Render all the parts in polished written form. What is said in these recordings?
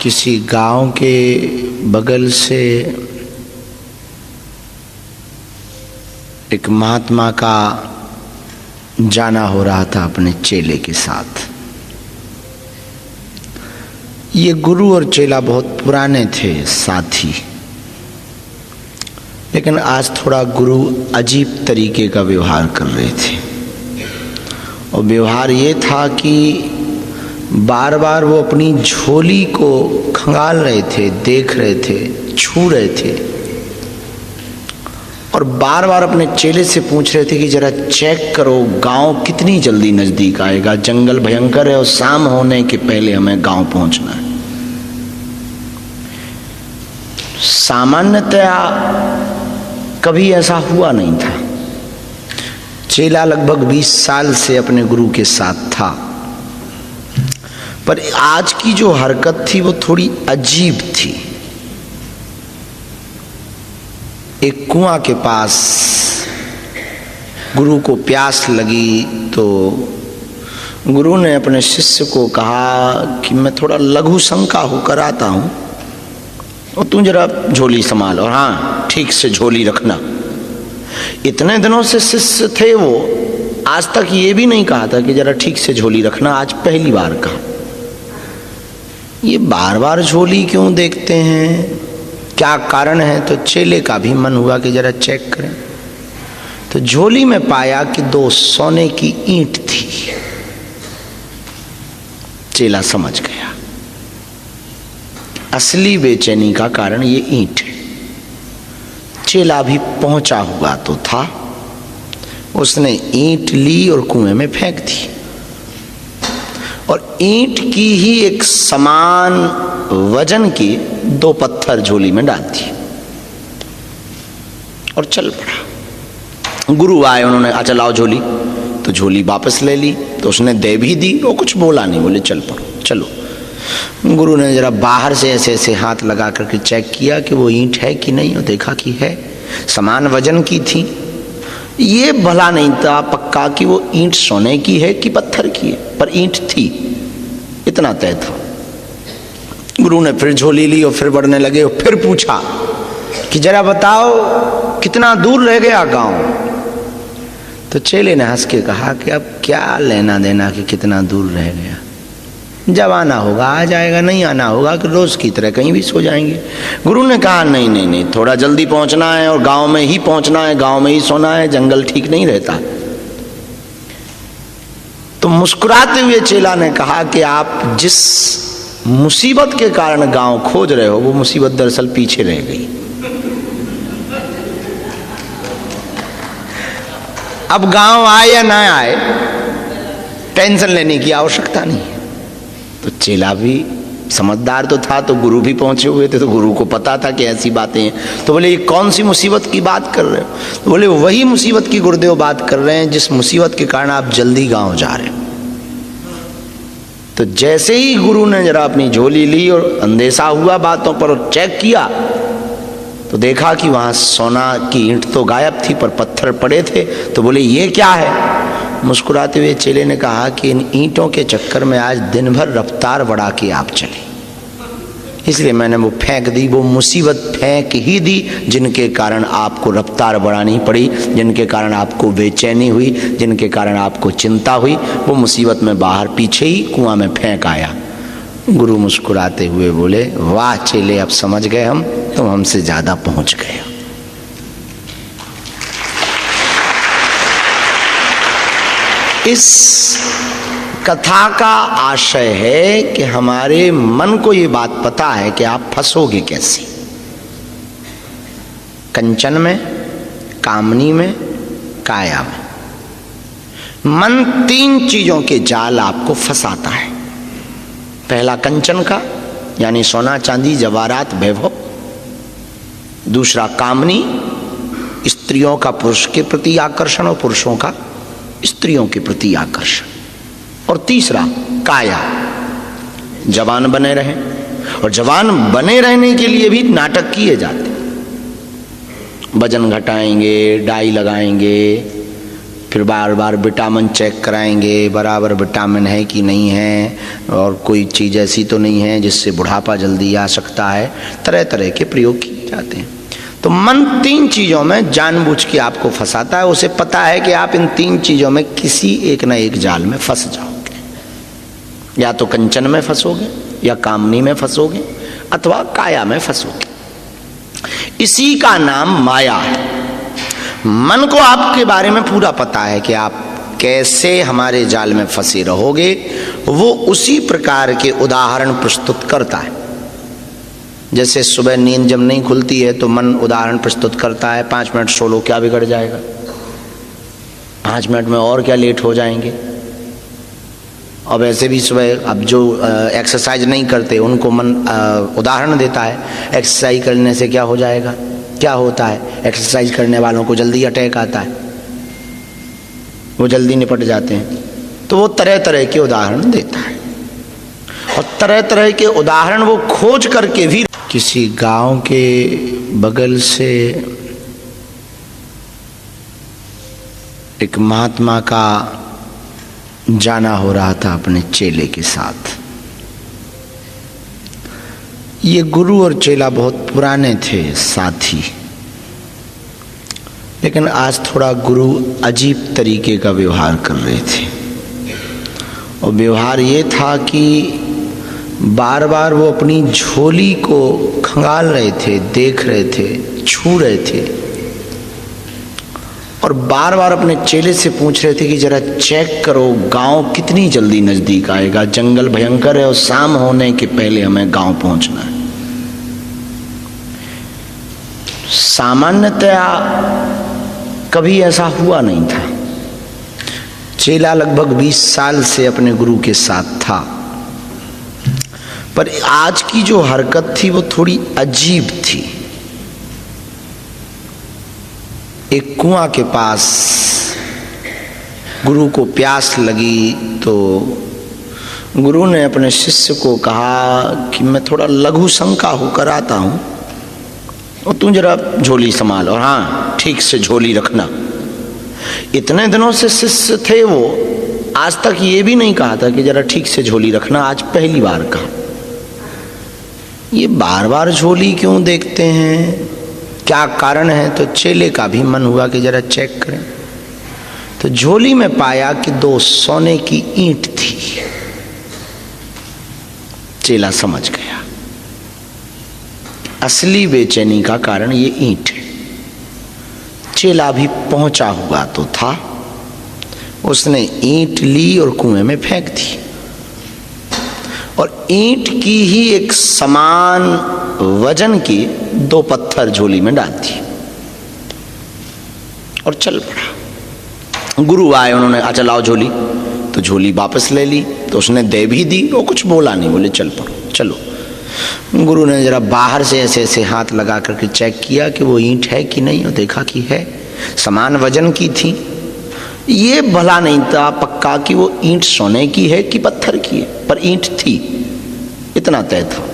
किसी गांव के बगल से एक महात्मा का जाना हो रहा था अपने चेले के साथ। ये गुरु और चेला बहुत पुराने थे साथी, लेकिन आज थोड़ा गुरु अजीब तरीके का व्यवहार कर रहे थे। और व्यवहार ये था कि बार बार वो अपनी झोली को खंगाल रहे थे, देख रहे थे, छू रहे थे और बार बार अपने चेले से पूछ रहे थे कि जरा चेक करो गांव कितनी जल्दी नजदीक आएगा, जंगल भयंकर है और शाम होने के पहले हमें गांव पहुंचना है। सामान्यतया कभी ऐसा हुआ नहीं था। चेला लगभग 20 साल से अपने गुरु के साथ था, पर आज की जो हरकत थी वो थोड़ी अजीब थी। एक कुआं के पास गुरु को प्यास लगी तो गुरु ने अपने शिष्य को कहा कि मैं थोड़ा लघु शंका होकर आता हूं और तू जरा झोली संभाल, और हाँ ठीक से झोली रखना। इतने दिनों से शिष्य थे वो, आज तक ये भी नहीं कहा था कि जरा ठीक से झोली रखना, आज पहली बार कहा। ये बार बार झोली क्यों देखते हैं, क्या कारण है? तो चेले का भी मन हुआ कि जरा चेक करें। तो झोली में पाया कि 2 सोने की ईंट थी। चेला समझ गया असली बेचैनी का कारण ये ईंट है। चेला भी पहुंचा हुआ तो था, उसने ईंट ली और कुएं में फेंक दी और ईंट की ही एक समान वजन की 2 पत्थर झोली में डाल दिए और चल पड़ा। गुरु आए, उन्होंने अच्छा लाओ झोली, तो झोली वापस ले ली। तो उसने दे भी दी, वो कुछ बोला नहीं, बोले चल पड़ो चलो। गुरु ने जरा बाहर से ऐसे ऐसे हाथ लगा करके चेक किया कि वो ईंट है कि नहीं, और देखा कि है, समान वजन की थी। ये भला नहीं था पक्का कि वो ईंट सोने की है कि पत्थर की है, पर ईंट थी, इतना तय था। गुरु ने फिर झोली ली और फिर बढ़ने लगे और फिर पूछा कि जरा बताओ कितना दूर रह गया गांव। तो चेले ने हंस के कहा कि अब क्या लेना देना कि कितना दूर रह गया, जब आना होगा आ जाएगा, नहीं आना होगा कि रोज की तरह कहीं भी सो जाएंगे। गुरु ने कहा नहीं नहीं नहीं, थोड़ा जल्दी पहुंचना है और गांव में ही पहुंचना है, गांव में ही सोना है, जंगल ठीक नहीं रहता। तो मुस्कुराते हुए चेला ने कहा कि आप जिस मुसीबत के कारण गांव खोज रहे हो वो मुसीबत दरअसल पीछे रह गई। अब गांव आए या ना आए टेंशन लेने की आवश्यकता नहीं है। तो चेला भी समझदार तो था, तो गुरु भी पहुंचे हुए थे, तो गुरु को पता था कि ऐसी बातें हैं। तो बोले ये कौन सी मुसीबत की बात कर रहे हो? तो बोले वही मुसीबत की गुरुदेव बात कर रहे हैं जिस मुसीबत के कारण आप जल्दी गांव जा रहे हो। तो जैसे ही गुरु ने जरा अपनी झोली ली और अंदेशा हुआ बातों पर और चेक किया तो देखा कि वहां सोना की ईंट तो गायब थी पर पत्थर पड़े थे। तो बोले ये क्या है? मुस्कुराते हुए चेले ने कहा कि इन ईंटों के चक्कर में आज दिन भर रफ्तार बढ़ा के आप चले, इसलिए मैंने वो फेंक दी। वो मुसीबत फेंक ही दी जिनके कारण आपको रफ्तार बढ़ानी पड़ी, जिनके कारण आपको बेचैनी हुई, जिनके कारण आपको चिंता हुई। वो मुसीबत में बाहर पीछे ही कुआं में फेंक आया। गुरु मुस्कुराते हुए बोले वाह चेले, अब समझ गए हम, तुम हमसे ज्यादा पहुंच गए। इस कथा का आशय है कि हमारे मन को ये बात पता है कि आप फंसोगे कैसे, कंचन में, कामनी में, काया में। मन 3 चीजों के जाल आपको फंसाता है। पहला कंचन का, यानी सोना चांदी जवाहरात वैभव। दूसरा कामनी, स्त्रियों का पुरुष के प्रति आकर्षण और पुरुषों का स्त्रियों के प्रति आकर्षण। और तीसरा काया, जवान बने रहें। और जवान बने रहने के लिए भी नाटक किए जाते, वजन घटाएंगे, डाई लगाएंगे, फिर बार बार विटामिन चेक कराएंगे, बराबर विटामिन है कि नहीं है, और कोई चीज़ ऐसी तो नहीं है जिससे बुढ़ापा जल्दी आ सकता है। तरह तरह के प्रयोग किए जाते हैं। तो मन 3 चीज़ों में जानबूझ के आपको फंसाता है। उसे पता है कि आप इन 3 चीज़ों में किसी एक न एक जाल में फंस जाओगे। या तो कंचन में फंसोगे, या कामनी में फंसोगे, अथवा काया में फंसोगे। इसी का नाम माया है। मन को आपके बारे में पूरा पता है कि आप कैसे हमारे जाल में फंसे रहोगे। वो उसी प्रकार के उदाहरण प्रस्तुत करता है। जैसे सुबह नींद जब नहीं खुलती है तो मन उदाहरण प्रस्तुत करता है, 5 मिनट सो लो, क्या बिगड़ जाएगा, 5 मिनट में और क्या लेट हो जाएंगे। और वैसे भी सुबह अब जो एक्सरसाइज नहीं करते उनको मन उदाहरण देता है, एक्सरसाइज करने से क्या हो जाएगा, क्या होता है, एक्सरसाइज करने वालों को जल्दी अटैक आता है, वो जल्दी निपट जाते हैं। तो वो तरह तरह के उदाहरण देता है, और तरह तरह के उदाहरण वो खोज करके भी। किसी गांव के बगल से एक महात्मा का जाना हो रहा था अपने चेले के साथ। ये गुरु और चेला बहुत पुराने थे साथी, लेकिन आज थोड़ा गुरु अजीब तरीके का व्यवहार कर रहे थे। और व्यवहार ये था कि बार बार वो अपनी झोली को खंगाल रहे थे, देख रहे थे, छू रहे थे, और बार बार अपने चेले से पूछ रहे थे कि जरा चेक करो गांव कितनी जल्दी नजदीक आएगा, जंगल भयंकर है और शाम होने के पहले हमें गांव पहुंचना है। सामान्यतया कभी ऐसा हुआ नहीं था। चेला लगभग 20 साल से अपने गुरु के साथ था, पर आज की जो हरकत थी वो थोड़ी अजीब थी। एक कुआं के पास गुरु को प्यास लगी तो गुरु ने अपने शिष्य को कहा कि मैं थोड़ा लघु शंका होकर आता हूं, और तू जरा झोली संभाल, और हाँ ठीक से झोली रखना। इतने दिनों से शिष्य थे वो, आज तक ये भी नहीं कहा था कि जरा ठीक से झोली रखना, आज पहली बार कहा। ये बार बार झोली क्यों देखते हैं, क्या कारण है? तो चेले का भी मन हुआ कि जरा चेक करें। तो झोली में पाया कि 2 सोने की ईंट थी। चेला समझ गया असली बेचैनी का कारण ये ईंट है। चेला भी पहुंचा हुआ तो था, उसने ईंट ली और कुएं में फेंक दी, और ईंट की ही एक समान वजन की 2 पत्थर झोली में डाल दी और चल पड़ा। गुरु आए, उन्होंने अच्छा लाओ झोली, तो झोली वापस ले ली। तो उसने दे भी दी, वो कुछ बोला नहीं, बोले चल पड़ो चलो। गुरु ने जरा बाहर से ऐसे ऐसे हाथ लगा करके चेक किया कि वो ईंट है कि नहीं, और देखा कि है, समान वजन की थी। ये भला नहीं था पक्का कि वो ईंट सोने की है कि पत्थर की है, पर ईंट थी, इतना तय था।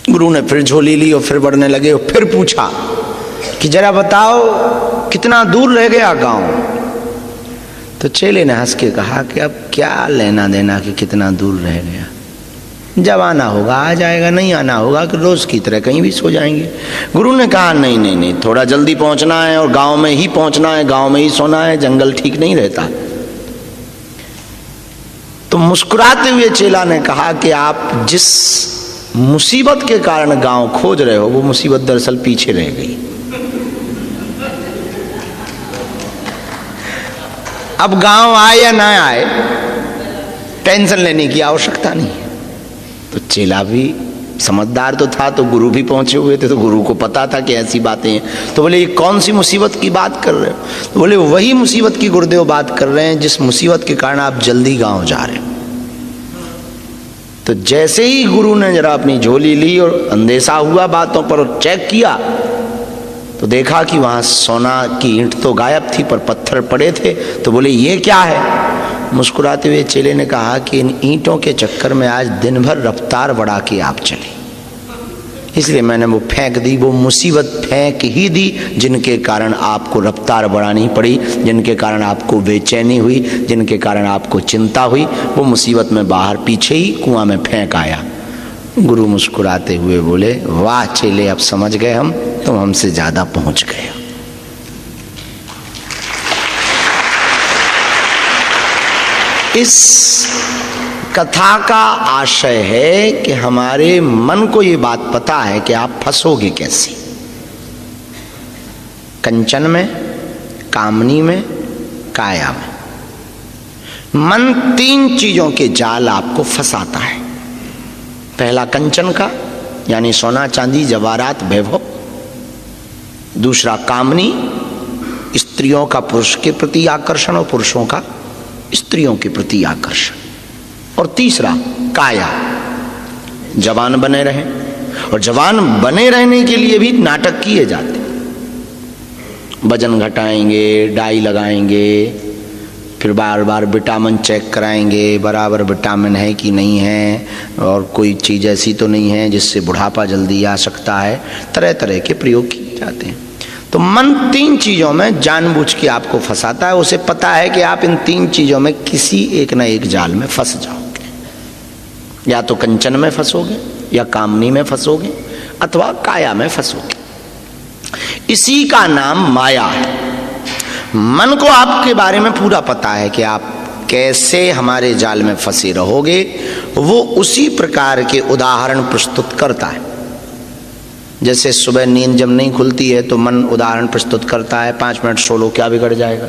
गुरु ने फिर झोली ली और फिर बढ़ने लगे, और फिर पूछा कि जरा बताओ कितना दूर रह गया गांव। तो चेले ने हंस के कहा कि अब क्या लेना देना कि कितना दूर रह गया, जब आना होगा आ जाएगा, नहीं आना होगा कि रोज की तरह कहीं भी सो जाएंगे। गुरु ने कहा नहीं नहीं नहीं, थोड़ा जल्दी पहुंचना है और गांव में ही पहुंचना है, गांव में ही सोना है, जंगल ठीक नहीं रहता। तो मुस्कुराते हुए चेला ने कहा कि आप जिस मुसीबत के कारण गांव खोज रहे हो वो मुसीबत दरअसल पीछे रह गई। अब गांव आए या ना आए टेंशन लेने की आवश्यकता नहीं है। तो चेला भी समझदार तो था, तो गुरु भी पहुंचे हुए थे, तो गुरु को पता था कि ऐसी बातें हैं। तो बोले ये कौन सी मुसीबत की बात कर रहे हो? तो बोले वही मुसीबत की गुरुदेव बात कर रहे हैं जिस मुसीबत के कारण आप जल्दी गांव जा रहे हो। तो जैसे ही गुरु ने जरा अपनी झोली ली और अंदेशा हुआ बातों पर और चेक किया, तो देखा कि वहां सोना की ईंट तो गायब थी पर पत्थर पड़े थे। तो बोले ये क्या है? मुस्कुराते हुए चेले ने कहा कि इन ईंटों के चक्कर में आज दिन भर रफ्तार बढ़ा के आप चले। इसलिए मैंने वो फेंक दी। वो मुसीबत फेंक ही दी जिनके कारण आपको रफ्तार बढ़ानी पड़ी, जिनके कारण आपको बेचैनी हुई, जिनके कारण आपको चिंता हुई। वो मुसीबत में बाहर पीछे ही कुआं में फेंक आया। गुरु मुस्कुराते हुए बोले, वाह चेले, अब समझ गए हम, तुम हमसे ज्यादा पहुंच गए। इस कथा का आशय है कि हमारे मन को ये बात पता है कि आप फंसोगे कैसे, कंचन में, कामनी में, काया में। मन 3 चीजों के जाल आपको फंसाता है। पहला कंचन का, यानी सोना चांदी जवाहरात वैभव। दूसरा कामनी, स्त्रियों का पुरुष के प्रति आकर्षण और पुरुषों का स्त्रियों के प्रति आकर्षण। और तीसरा काया, जवान बने रहे। और जवान बने रहने के लिए भी नाटक किए जाते, वजन घटाएंगे, डाई लगाएंगे, फिर बार बार विटामिन चेक कराएंगे, बराबर विटामिन है कि नहीं है, और कोई चीज़ ऐसी तो नहीं है जिससे बुढ़ापा जल्दी आ सकता है। तरह तरह के प्रयोग किए जाते हैं। तो मन 3 चीज़ों में जानबूझ के आपको फंसाता है। उसे पता है कि आप इन 3 चीज़ों में किसी एक न एक जाल में फंस जाओगे। या तो कंचन में फंसोगे, या कामनी में फंसोगे, अथवा काया में फंसोगे। इसी का नाम माया है। मन को आपके बारे में पूरा पता है कि आप कैसे हमारे जाल में फंसे रहोगे। वो उसी प्रकार के उदाहरण प्रस्तुत करता है। जैसे सुबह नींद जब नहीं खुलती है तो मन उदाहरण प्रस्तुत करता है, 5 मिनट सो लो, क्या बिगड़ जाएगा,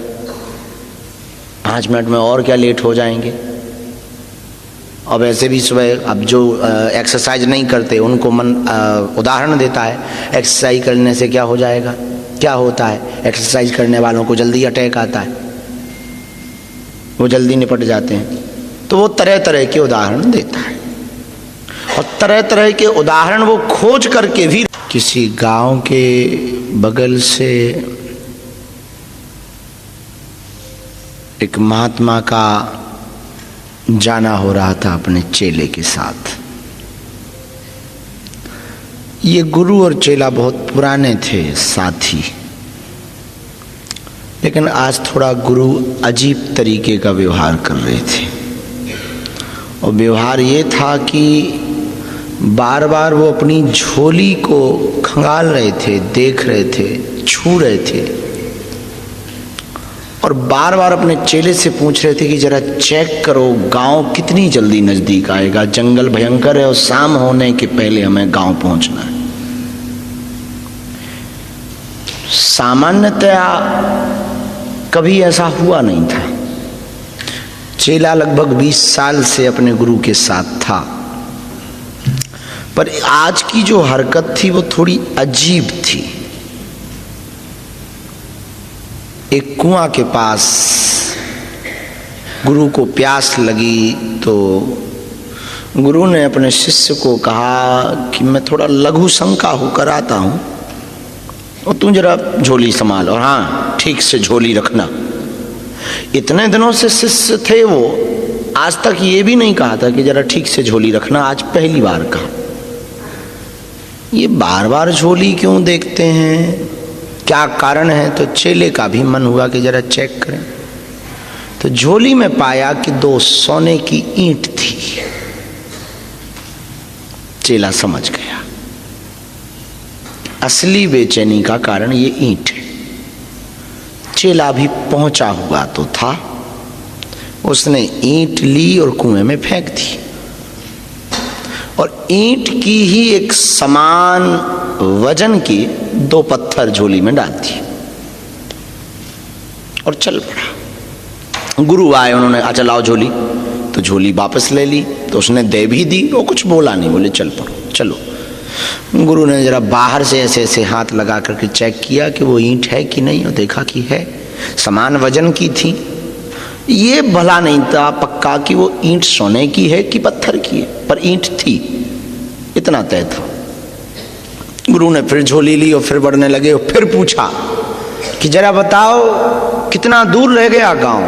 5 मिनट में और क्या लेट हो जाएंगे। और वैसे भी सुबह अब जो एक्सरसाइज नहीं करते उनको मन उदाहरण देता है, एक्सरसाइज करने से क्या हो जाएगा, क्या होता है। एक्सरसाइज करने वालों को जल्दी अटैक आता है, वो जल्दी निपट जाते हैं। तो वो तरह तरह के उदाहरण देता है। और तरह तरह के उदाहरण वो खोज करके भी। किसी गांव के बगल से एक महात्मा का जाना हो रहा था अपने चेले के साथ। ये गुरु और चेला बहुत पुराने थे साथी, लेकिन आज थोड़ा गुरु अजीब तरीके का व्यवहार कर रहे थे। और व्यवहार ये था कि बार बार वो अपनी झोली को खंगाल रहे थे, देख रहे थे, छू रहे थे, और बार बार अपने चेले से पूछ रहे थे कि जरा चेक करो गांव कितनी जल्दी नजदीक आएगा, जंगल भयंकर है और शाम होने के पहले हमें गांव पहुंचना है। सामान्यतया कभी ऐसा हुआ नहीं था। चेला लगभग 20 साल से अपने गुरु के साथ था, पर आज की जो हरकत थी वो थोड़ी अजीब थी। एक कुआं के पास गुरु को प्यास लगी तो गुरु ने अपने शिष्य को कहा कि मैं थोड़ा लघु शंका होकर आता हूं, और तू जरा झोली संभाल, और हाँ ठीक से झोली रखना। इतने दिनों से शिष्य थे वो, आज तक ये भी नहीं कहा था कि जरा ठीक से झोली रखना, आज पहली बार कहा। ये बार बार झोली क्यों देखते हैं, क्या कारण है। तो चेले का भी मन हुआ कि जरा चेक करें। तो झोली में पाया कि 2 सोने की ईंट थी। चेला समझ गया असली बेचैनी का कारण ये ईंट है। चेला भी पहुंचा हुआ तो था, उसने ईंट ली और कुएं में फेंक दी, और ईंट की ही एक समान वजन की 2 पत्थर झोली में डाल दिए और चल पड़ा। गुरु आए, उन्होंने अच्छा लाओ झोली, तो झोली वापस ले ली। तो उसने दे भी दी, वो कुछ बोला नहीं, बोले चल पड़ो चलो। गुरु ने जरा बाहर से ऐसे ऐसे हाथ लगा करके चेक किया कि वो ईंट है कि नहीं, और देखा कि है, समान वजन की थी। ये भला नहीं था पक्का कि वो ईंट सोने की है कि पत्थर की है, पर ईंट थी, इतना तय था। गुरु ने फिर झोली ली और फिर बढ़ने लगे, और फिर पूछा कि जरा बताओ कितना दूर रह गया गांव।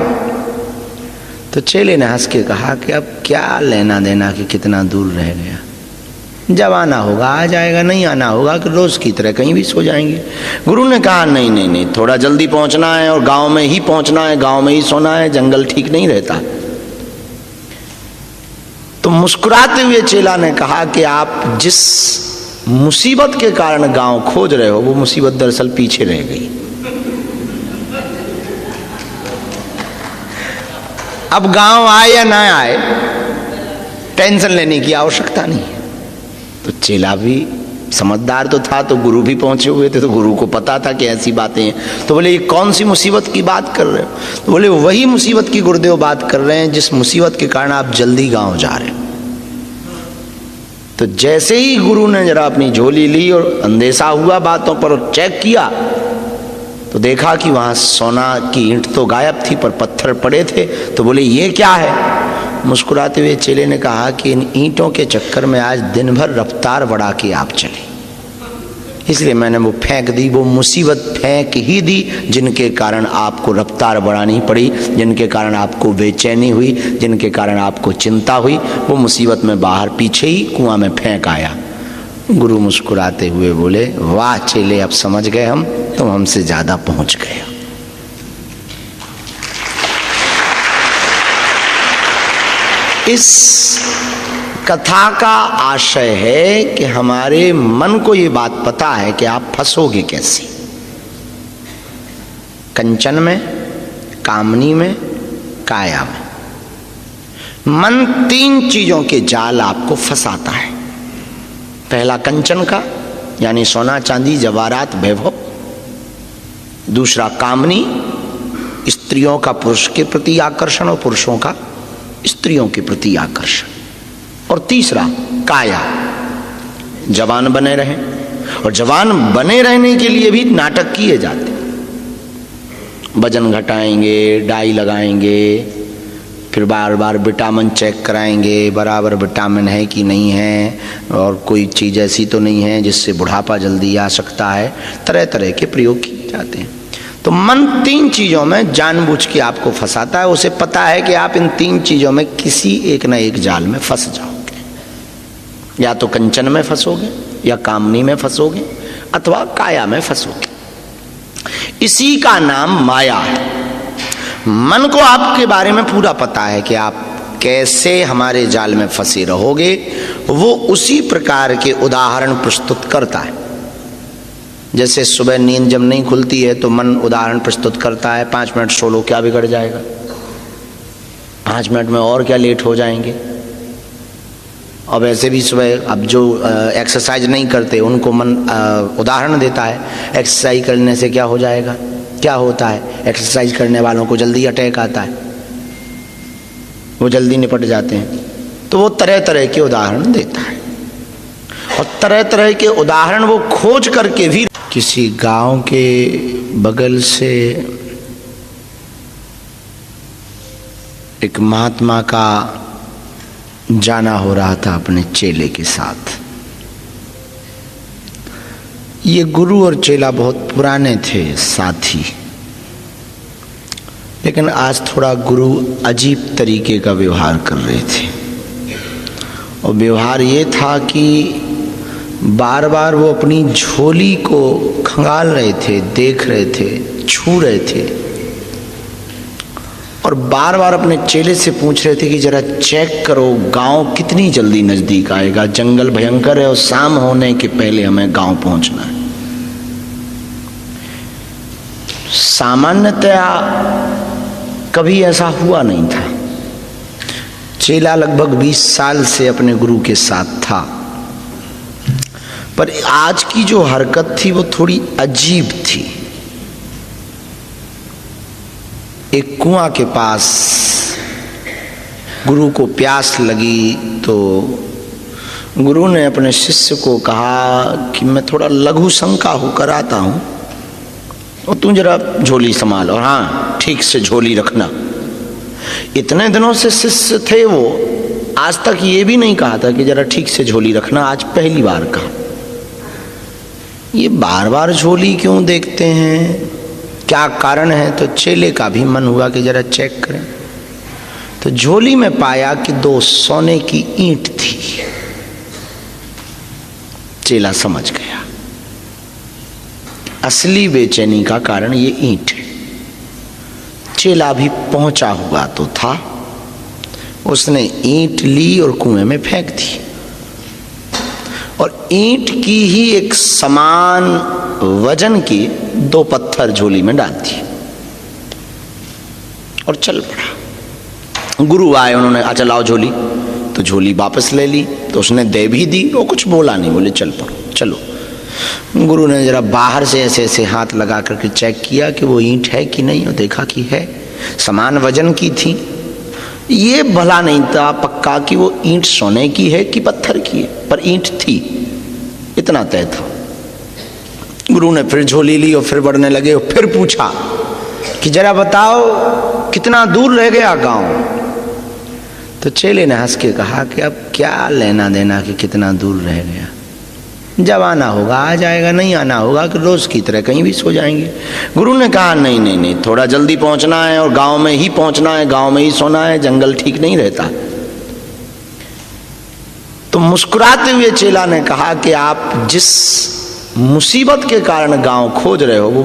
तो चेले ने हंस के कहा कि अब क्या लेना देना कि कितना दूर रह गया, जब आना होगा आ जाएगा, नहीं आना होगा कि रोज की तरह कहीं भी सो जाएंगे। गुरु ने कहा नहीं नहीं नहीं, थोड़ा जल्दी पहुंचना है और गांव में ही पहुंचना है, गांव में ही सोना है, जंगल ठीक नहीं रहता। तो मुस्कुराते हुए चेला ने कहा कि आप जिस मुसीबत के कारण गांव खोज रहे हो वो मुसीबत दरअसल पीछे रह गई। अब गांव आए या ना आए टेंशन लेने की आवश्यकता नहीं है। तो चेला भी समझदार तो था, तो गुरु भी पहुंचे हुए थे, तो गुरु को पता था कि ऐसी बातें हैं। तो बोले ये कौन सी मुसीबत की बात कर रहे हो? तो बोले वही मुसीबत की गुरुदेव बात कर रहे हैं जिस मुसीबत के कारण आप जल्दी गांव जा रहे हो। तो जैसे ही गुरु ने जरा अपनी झोली ली और अंदेशा हुआ बातों पर और चेक किया तो देखा कि वहां सोना की ईंट तो गायब थी पर पत्थर पड़े थे। तो बोले ये क्या है? मुस्कुराते हुए चेले ने कहा कि इन ईंटों के चक्कर में आज दिन भर रफ्तार बढ़ा के आप चले, इसलिए मैंने वो फेंक दी। वो मुसीबत फेंक ही दी जिनके कारण आपको रफ्तार बढ़ानी पड़ी, जिनके कारण आपको बेचैनी हुई, जिनके कारण आपको चिंता हुई। वो मुसीबत में बाहर पीछे ही कुआं में फेंक आया। गुरु मुस्कुराते हुए बोले वाह चेले, अब समझ गए हम, तुम हमसे ज्यादा पहुंच गए हो। इस कथा का आशय है कि हमारे मन को ये बात पता है कि आप फंसोगे कैसे, कंचन में, कामनी में, काया में। मन 3 चीजों के जाल आपको फंसाता है। पहला कंचन का यानी सोना चांदी जवाहरात वैभव, दूसरा कामनी स्त्रियों का पुरुष के प्रति आकर्षण और पुरुषों का स्त्रियों के प्रति आकर्षण, और तीसरा काया, जवान बने रहें। और जवान बने रहने के लिए भी नाटक किए जाते, वजन घटाएंगे, डाई लगाएंगे, फिर बार बार विटामिन चेक कराएंगे, बराबर विटामिन है कि नहीं है, और कोई चीज़ ऐसी तो नहीं है जिससे बुढ़ापा जल्दी आ सकता है। तरह तरह के प्रयोग किए जाते हैं। तो मन 3 चीज़ों में जानबूझ के आपको फंसाता है। उसे पता है कि आप इन 3 चीज़ों में किसी एक न एक जाल में फंस जाओगे, या तो कंचन में फंसोगे, या कामनी में फंसोगे, अथवा काया में फंसोगे। इसी का नाम माया है। मन को आपके बारे में पूरा पता है कि आप कैसे हमारे जाल में फंसे रहोगे। वो उसी प्रकार के उदाहरण प्रस्तुत करता है। जैसे सुबह नींद जब नहीं खुलती है तो मन उदाहरण प्रस्तुत करता है, 5 मिनट सो लो, क्या बिगड़ जाएगा, 5 मिनट में और क्या लेट हो जाएंगे। और वैसे भी सुबह अब जो एक्सरसाइज नहीं करते उनको मन उदाहरण देता है, एक्सरसाइज करने से क्या हो जाएगा, क्या होता है। एक्सरसाइज करने वालों को जल्दी अटैक आता है, वो जल्दी निपट जाते हैं। तो वो तरह तरह के उदाहरण देता है, और तरह तरह के उदाहरण वो खोज करके भी। किसी गांव के बगल से एक महात्मा का जाना हो रहा था अपने चेले के साथ। ये गुरु और चेला बहुत पुराने थे साथी, लेकिन आज थोड़ा गुरु अजीब तरीके का व्यवहार कर रहे थे। और व्यवहार ये था कि बार बार वो अपनी झोली को खंगाल रहे थे, देख रहे थे, छू रहे थे, और बार बार अपने चेले से पूछ रहे थे कि जरा चेक करो गांव कितनी जल्दी नजदीक आएगा, जंगल भयंकर है और शाम होने के पहले हमें गांव पहुंचना है। सामान्यतया कभी ऐसा हुआ नहीं था। चेला लगभग 20 साल से अपने गुरु के साथ था, पर आज की जो हरकत थी वो थोड़ी अजीब थी। एक कुआं के पास गुरु को प्यास लगी तो गुरु ने अपने शिष्य को कहा कि मैं थोड़ा लघु शंका होकर आता हूं और तू जरा झोली संभाल, और हाँ ठीक से झोली रखना। इतने दिनों से शिष्य थे वो, आज तक ये भी नहीं कहा था कि जरा ठीक से झोली रखना, आज पहली बार कहा। ये बार बार झोली क्यों देखते हैं, क्या कारण है? तो चेले का भी मन हुआ कि जरा चेक करें। तो झोली में पाया कि 2 सोने की ईंट थी। चेला समझ गया असली बेचैनी का कारण ये ईंट है। चेला भी पहुंचा हुआ तो था, उसने ईंट ली और कुएं में फेंक दी और ईंट की ही एक समान वजन की 2 पत्थर झोली में डाल दिए और चल पड़ा। गुरु आए, उन्होंने अच्छा लाओ झोली, तो झोली वापस ले ली, तो उसने दे भी दी, वो कुछ बोला नहीं, बोले चल पड़ो चलो। गुरु ने जरा बाहर से ऐसे ऐसे हाथ लगा करके चेक किया कि वो ईंट है कि नहीं, और देखा कि है, समान वजन की थी। ये भला नहीं था पक्का कि वो ईंट सोने की है कि पत्थर की है, पर ईंट थी, इतना तय था। गुरु ने फिर झोली ली और फिर बढ़ने लगे और फिर पूछा कि जरा बताओ कितना दूर रह गया गांव। तो चेले ने हंस के कहा कि अब क्या लेना देना कि कितना दूर रह गया, जब आना होगा आ जाएगा, नहीं आना होगा कि रोज की तरह कहीं भी सो जाएंगे। गुरु ने कहा नहीं नहीं नहीं, थोड़ा जल्दी पहुंचना है और गांव में ही पहुंचना है, गांव में ही सोना है, जंगल ठीक नहीं रहता। तो मुस्कुराते हुए चेला ने कहा कि आप जिस मुसीबत के कारण गांव खोज रहे हो वो